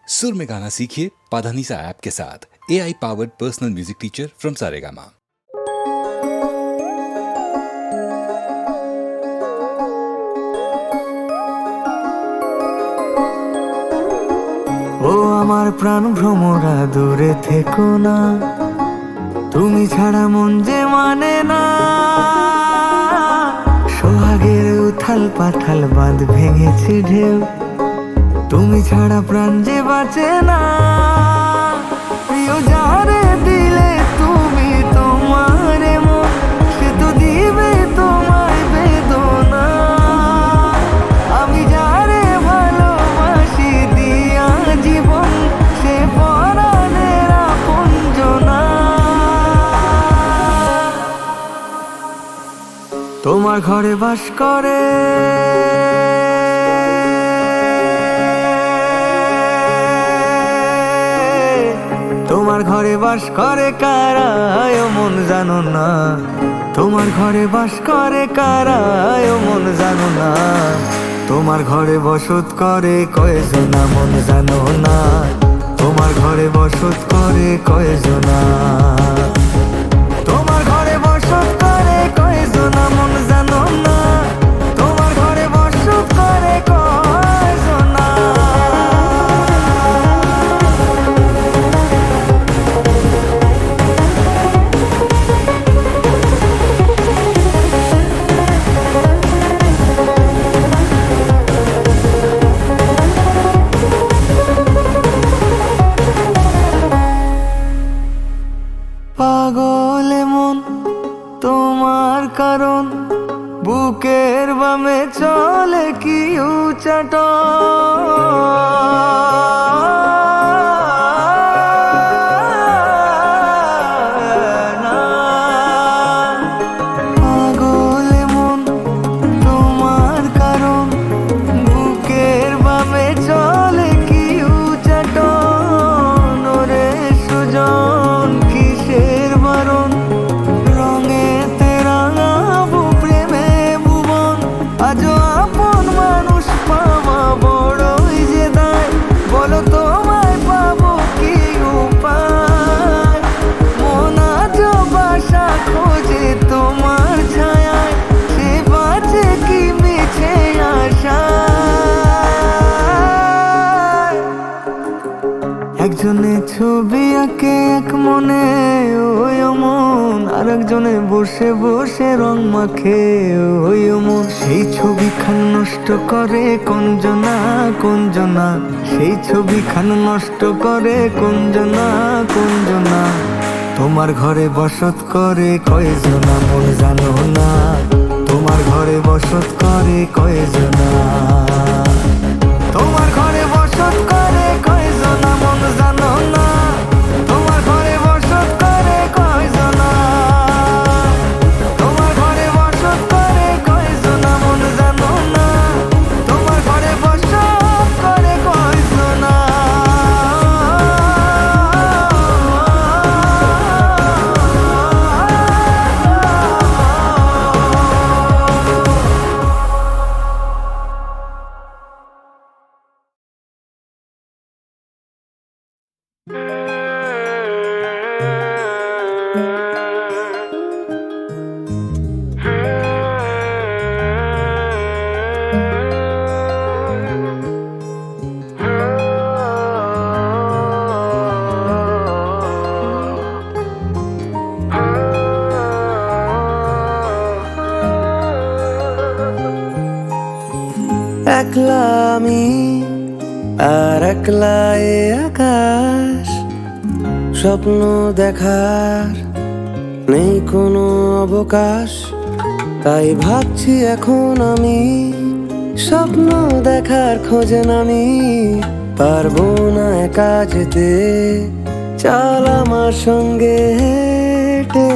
सुर में गाना सीखिए पाधानीसा ऐप के साथ। AI powered personal music teacher from Saregama. ও আমার প্রাণ ভ্রমরা দূরে থেকো না, তুমি ছাড়া মন যে মানে না। সোহাগের উথাল পাথাল বাঁধ ভেঙেছে ঢেউ, তুমি ছাড়া প্রাণ যে বাঁচে না। প্রিয় যারে দিলে তুমি তোমার মন, সে তো দিবে তোমায় বেদনা। আমি যারে ভালোবাসি দিয়া জীবন, সে পরাণের আপনজনা। তোমার ঘরে বাস করে তোমার ঘরে বাস করে কারা মন জানো না। তোমার ঘরে বাস করে কারা মন জানো না। তোমার ঘরে বসত করে কয়জনা মন জানো না। তোমার ঘরে বসত করে কয়জনা। তোমার ঘরে বসত করে কয়জনা মন জানো না। তোমার ঘরে বসত করে কয়জনা। পাগল মন তোমার কারণ, বুকের বামে চলে কি উচাট। পাগল মন তোমার কারণ, বুকের বামে চলে কি উচাট। নরে সুজন কিসের বারণ, রঙেতে রাঙাবো প্রেমে ভুবন। আজও আপন মানুষ পাওয়া বড়ই যে দায়, বলো তোমায় পাবো কি উপায়। মন আজও বাসা খোঁজে তোমার ছায়ায়, সে বাঁচে কি মিছে আশায়। একজনে ছবি আঁকে এক মনে ওই মন, আর একজনে বসে বসে রং মাখে ওই মন। সেই ছবি খান নষ্ট করে কোনজনা কোনজনা। সেই ছবি খান নষ্ট করে কোনজনা কোনজনা। তোমার ঘরে বসত করে কয়জনা মন জানো না। তোমার ঘরে বসত করে কয়জনা। তোমার ঘরে বসত করে কয়জনা মন জানো না। তোমার ঘরে বসত করে কয়জনা। তোমার ঘরে বসত করে কয়জনা মন জানো না। তোমার ঘরে বসত করে কয়জনা। একলা আমি আর একলা এ আকাশ, স্বপ্ন দেখার নেই কোনো অবকাশ। তাই ভাবছি এখন আমি স্বপ্ন দেখার খোঁজে নামি। পারবো না একা যেতে, চল আমার সঙ্গে হেঁটে।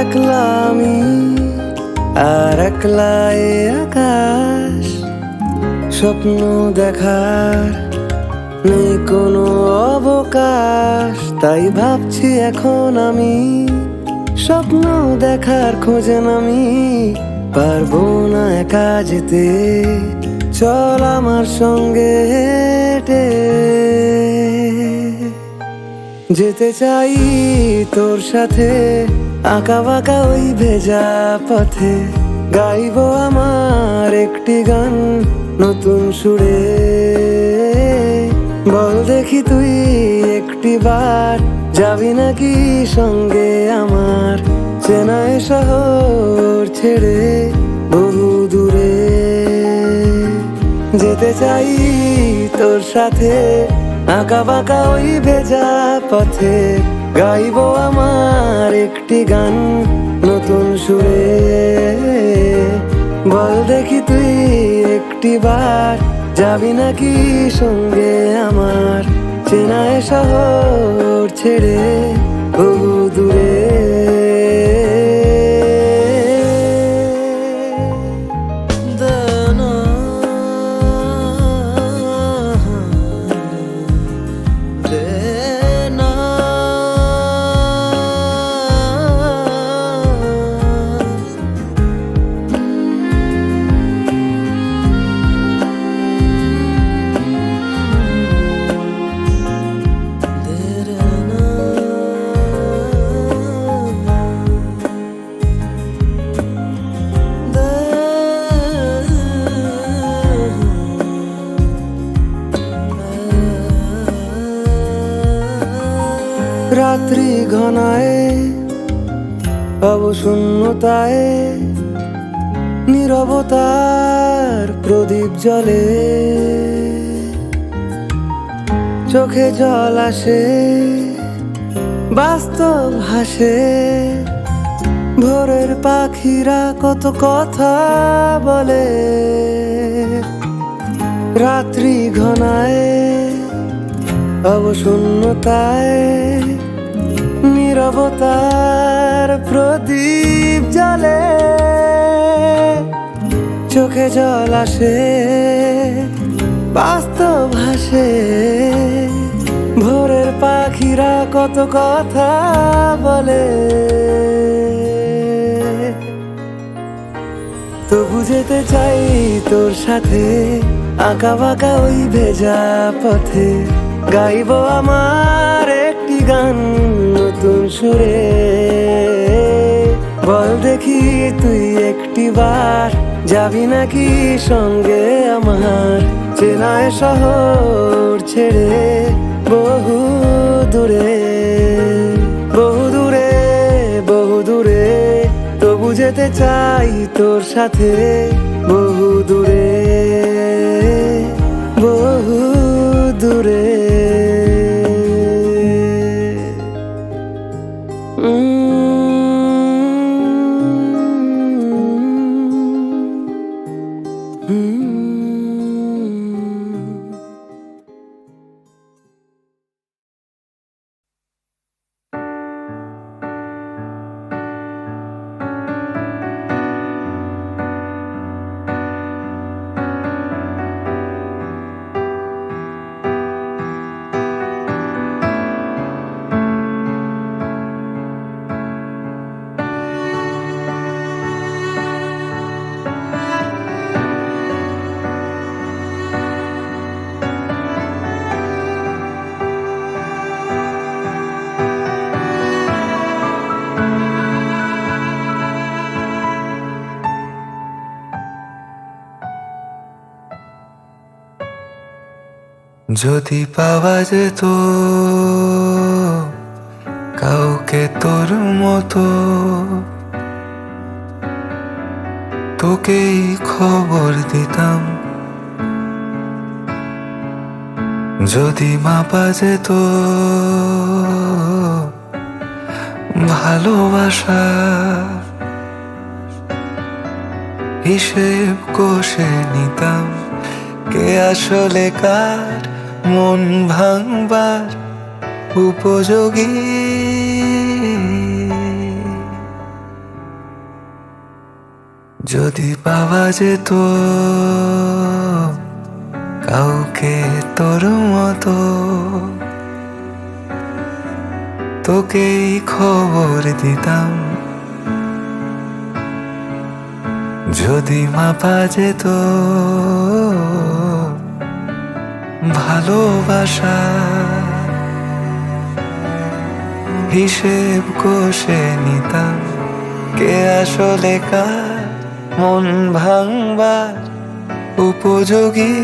একলা আমি আর একলাই আকাশ, স্বপ্ন দেখার নেই কোনো অবকাশ। তাই ভাবছি এখন আমি স্বপ্ন দেখার খোঁজে নামি, পারবো না একা যেতে, চল আমার সঙ্গে হেঁটে। যেতে চাই তোর সাথে আঁকা বাঁকা ওই ভেজা পথে, গাইবো আমার একটি গান নতুন সুরে। বল দেখি তুই একটি বার যাবি নাকি সঙ্গে আমার, চেনায় শহর ছেড়ে বহু দূরে। যেতে চাই তোর সাথে আঁকা বাঁকা ওই ভেজা পথে, গাইবো আমার একটি গান নতুন সুরে। বল দেখি তুই একটি বার যাবি নাকি সঙ্গে আমার, চেনায় শহর ছেড়ে বহু দূরে। রাত্রি ঘনায় অবশূন্যতায় নীরবতার প্রদীপ জ্বলে, চোখে জল আসে বাস্তব হাসে, ভোরের পাখিরা কত কথা বলে। রাত্রি ঘনায় অবশূন্যতায় নীরবতার প্রদীপ জ্বলে, চোখে জল আসে বাস্তব হাসে, ভোরের পাখিরা কত কথা বলে। তবু যেতে চাই তোর সাথে আঁকা বাঁকা ওই ভেজা পথে, গাইবো আমার একটি গান নতুন সুরে। বল দেখি তুই একটি বার যাবি নাকি সঙ্গে আমার, চেনায় শহর ছেড়ে বহু দূরে। বহু দূরে বহু দূরে, তবু যেতে চাই তোর সাথে বহু দূরে, বহু দূরে। যদি পাওয়া যেত কাউকে তোর মতো, তোকেই খবর দিতাম। যদি মাপা যেত ভালোবাসা, হিসেব কষে নিতাম কে আসলে কার মন ভাঙবার উপযোগী। যদি পাওয়া যেত কাউকে তোর মতো, তোকেই খবর দিতাম। যদি মাপা যেত ভালোবাসা, হিসেব কষে নিতাম কে আসলে কার মন ভাঙবার উপযোগী।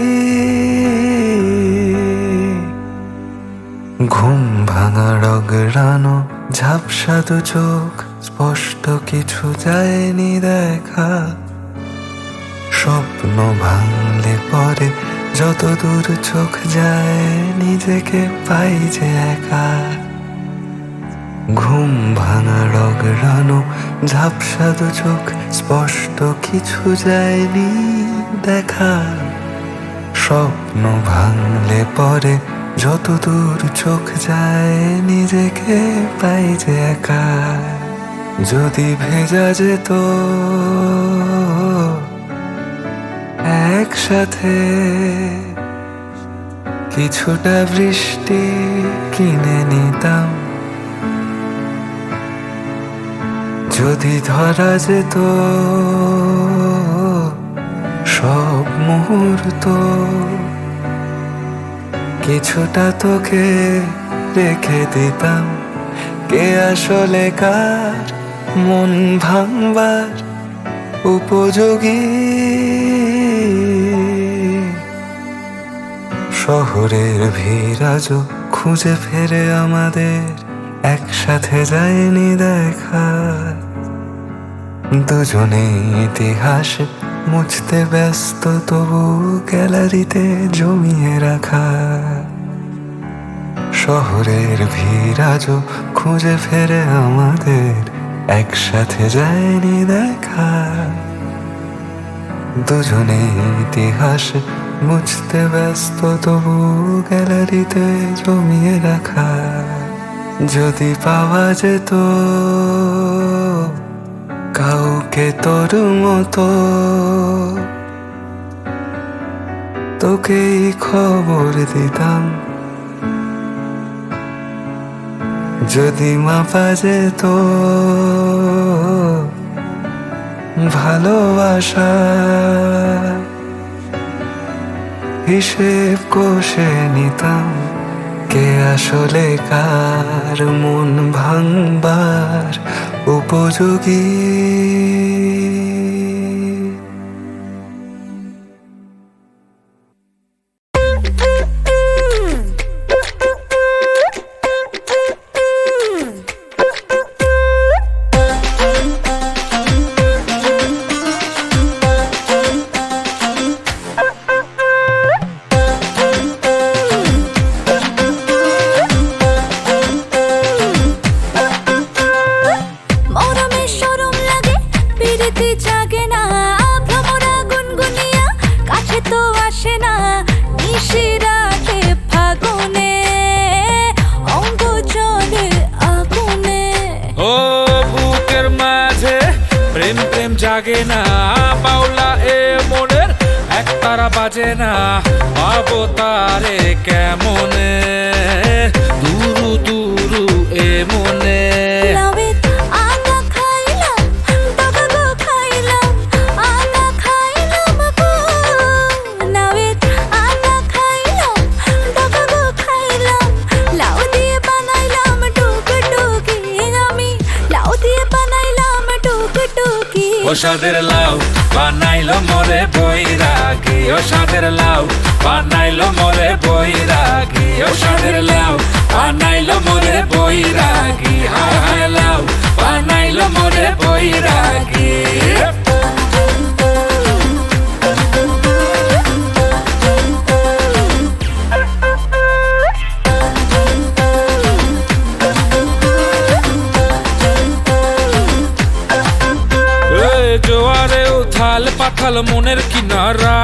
ঘুম ভাঙা রগড়ানো ঝাপসা দু চোখ, স্পষ্ট কিছু যায়নি দেখা। স্বপ্ন ভাঙলে পরে যত দূর চোখ যায় নিজেকে পাই যে একা। ঘুম ভাঙা রগড়ানো ঝাপসা দু চোখ, স্পষ্ট কিছু যায়নি দেখা। স্বপ্ন ভাঙলে পরে যত দূর চোখ যায় নিজেকে পাই যে একা। যদি ভেজা যেত একসাথে কিছুটা বৃষ্টি কিনে নিতাম। যদি ধরা যেত সব মুহূর্ত, কিছুটা তোকে রেখে দিতাম কে আসলে কার মন ভাঙবার উপযোগী। শহরের ভিড় আজও খুঁজে ফেরে আমাদের, একসাথে যায়নি দেখা। দুজনে ইতিহাস মুছতে ব্যস্ত, তবু গ্যালারিতে জমিয়ে রাখা। শহরের ভিড় আজও খুঁজে ফেরে আমাদের, একসাথে যায়নি দেখা। দুজনে ইতিহাস মুছতে ব্যস্ত, তবু গ্যালারিতে জমিয়ে রাখা। যদি পাওয়া যেত কাউকে তোর মতো, তোকেই খবর দিতাম। যদি মাপা যেত ভালোবাসা, হিসেব কষে নিতাম কে আসলে কার মন ভাঙবার উপযোগী। জাগে না বাউলা এ মনের একতারা বাজে না, পাবো তারে কেমনে দুরু দুরু এ মনে। ও সাদের লাউ বানাইলো মোরে বৈরাগী, ও সাদের লাউ বানাইলো মোরে বৈরাগী, ও সাদের লাউ বানাইলো মোরে বৈরাগী, হায় হায় লাউ বানাইলো মোরে বৈরাগী। জোয়ারে উথাল পাথাল মনের কিনারা,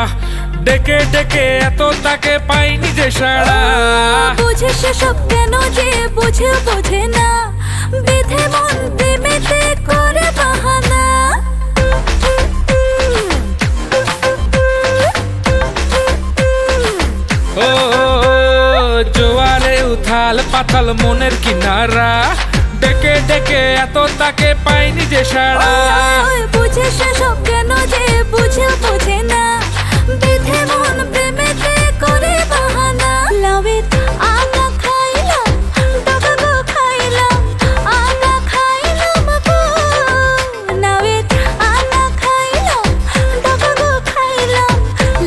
ডেকে ডেকে এত তাকে পাইনি যে সারা। বুঝে সেসব কেন যে বুঝে বোঝে না, বেঁধে মন প্রেমেতে করে বাহানা। বেহাল মনের কিনারা, ডেকে ডেকে এত তাকে পাইনি যে সারা। ওই বুঝে সেসব কেন যে বোঝে না, বেঁধে মন প্রেমেতে করে বাহানা। লাউয়ের আগা খাইলাম, ডগা গো খাইলাম, আগা খাইলাম গো। লাউয়ের আগা খাইলাম, ডগা গো খাইলাম,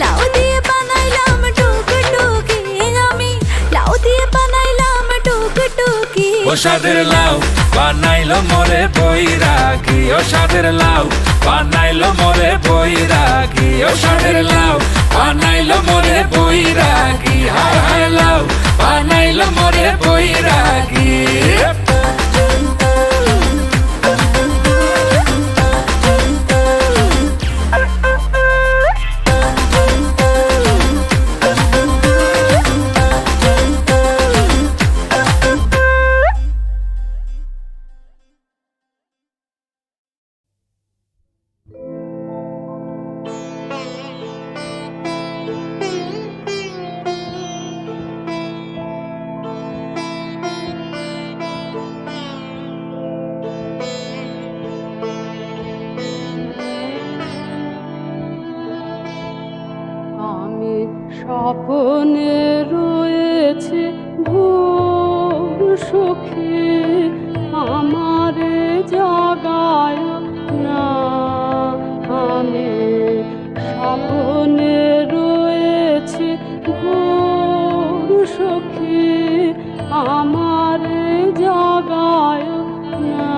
লাউ দিয়ে বানাইলাম টুকটুকি। আমি লাউ দিয়ে বানাইলাম টুকটুকি। ও সাদের লাউ বানাইলো মোরে বৈরাগী, ও সাদের লাউ বানাইলো মোরে বৈরাগী, ও সাদের লাউ বানাইলো মোরে বৈরাগী। হায় হায় লাউ বানাইলো মোরে বৈরাগী। আমি স্বপ্নে রয়েছি ভোর সখী, আমারে জাগায় না। আমি স্বপ্নে রয়েছি ভোর সখী, আমারে জাগায় না।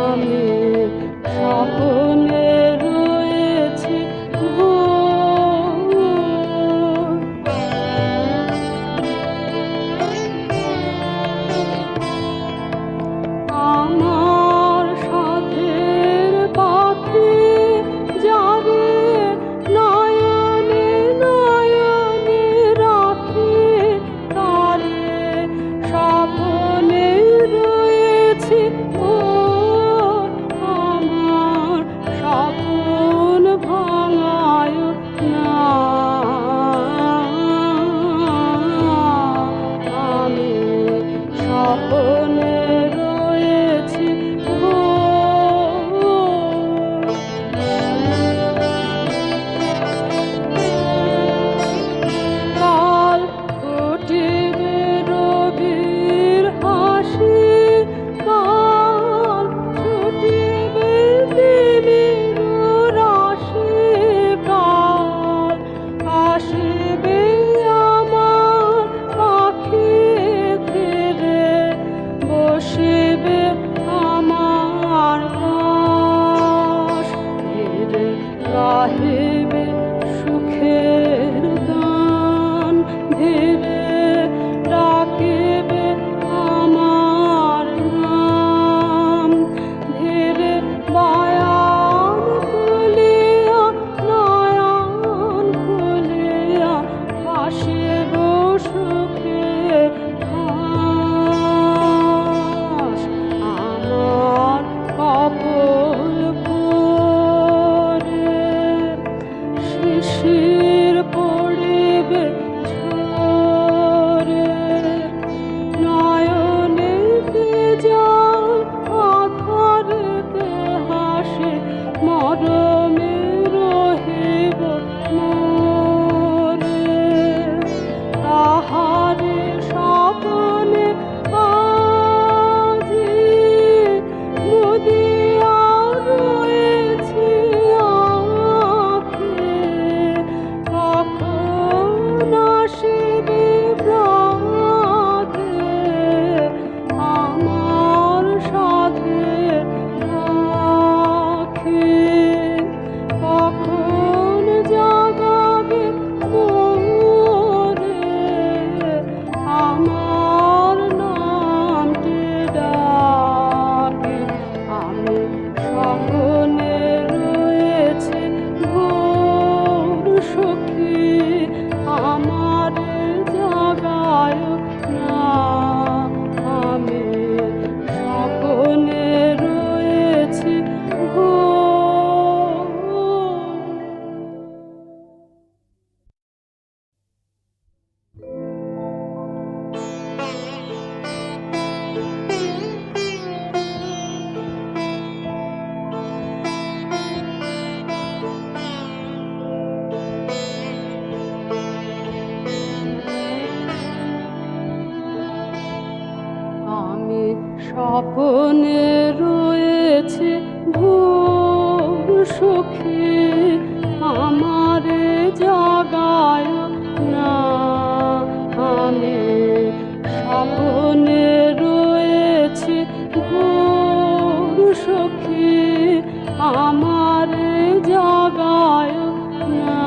আমি স্বপ্নে রয়েছি ভোর। আমার সাথের পাখি যারে নয়নে নয়নে রাখি, তারে স্বপ্নে রয়েছি ভোর। আমার স্বপ্ন ভাঙায় না। আমি স্বপ্নে রয়েছি ভোর। কাল ফুটিবে রবির হাসি, কাল ছুটিবে দিনের রাশি, কাল আসিবে আমার পাখি ধীরে, বসিবে আমার পাশ ধীরে, গাহিবে সুখের গান ধীরে, ডাকিবে আমার নাম ধীরে। বায়ান খুলিয়া নয়ন খুলিয়া ভাসিব সুখের ভাস। আমার কপল পরে শিশির পড়িবে ঝরে, নয়নেতে জল আধারেতে হাসে, মরমে রহিব মোরে। তাহারে স্বপ্নে আজি মুদিয়া রয়েছি আঁখি, কখন আসিবে প্রাতে আমার সাধের পাখি। স্বপনে রয়েছে ভোর সখী আমারে জাগায় না আমি স্বপনে রয়েছে ভোর সখী আমারে জাগায় না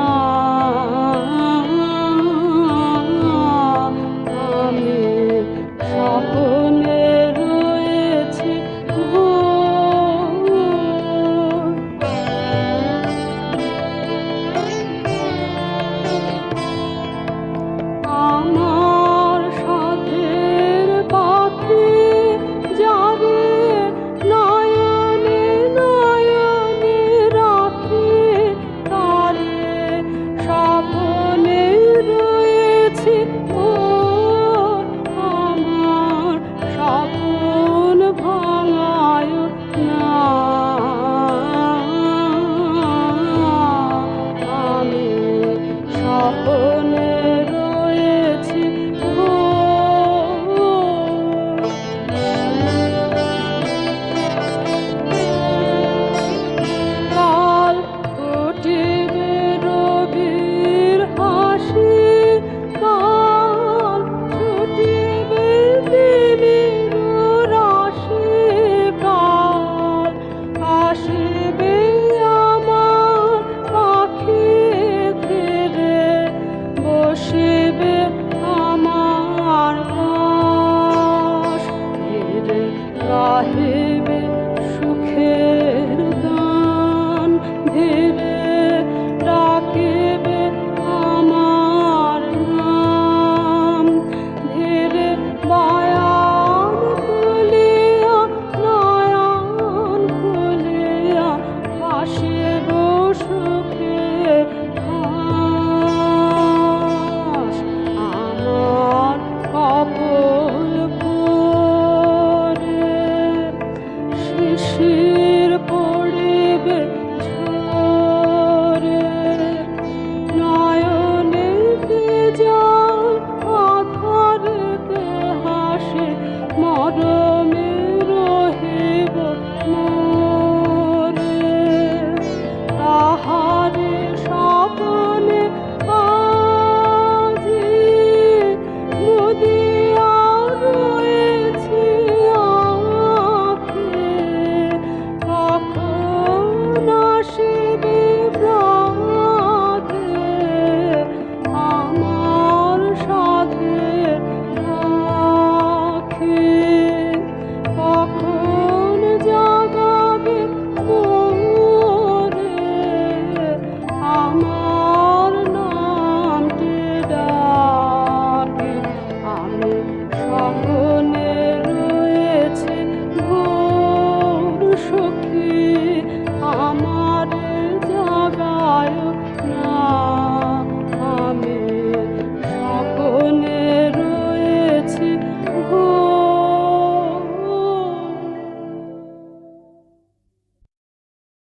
আমি স্বপনে রয়েছে ভোর আমার সাথের পাখি যারে নয়নে নয়নে রাখি তারে স্বপনে রয়েছে ভোর আমার স্বপন ভাঙায় না আমি স্বপনে রয়েছি কাল ফুটিবে রবির হাসি কাল ছুটিবে দেবীর রাশি কাল আসিবে আমার পাখি ধীরে বসিবে আমার পাশ ধীরে গাহিবে সুখের গান ধীরে ডাকিবে আমার নাম ধীরে বায়ান খুলিয়া নয়ন খুলিয়া আসিব সুখের হাস আমার কপল পরে শিশির পড়িবে ঝরে নয়নেতে জল আধারেতে হাসি মরমে রহিব মোরে তাহারে স্বপনে আজি মুদিয়া রয়েছি আঁখি কখন আসিবে প্রাতে আমার সাধের পাখি কখন জাগাবে মোরে আমার নামটি ডাকে আমি স্বপনে রয়েছে ভোর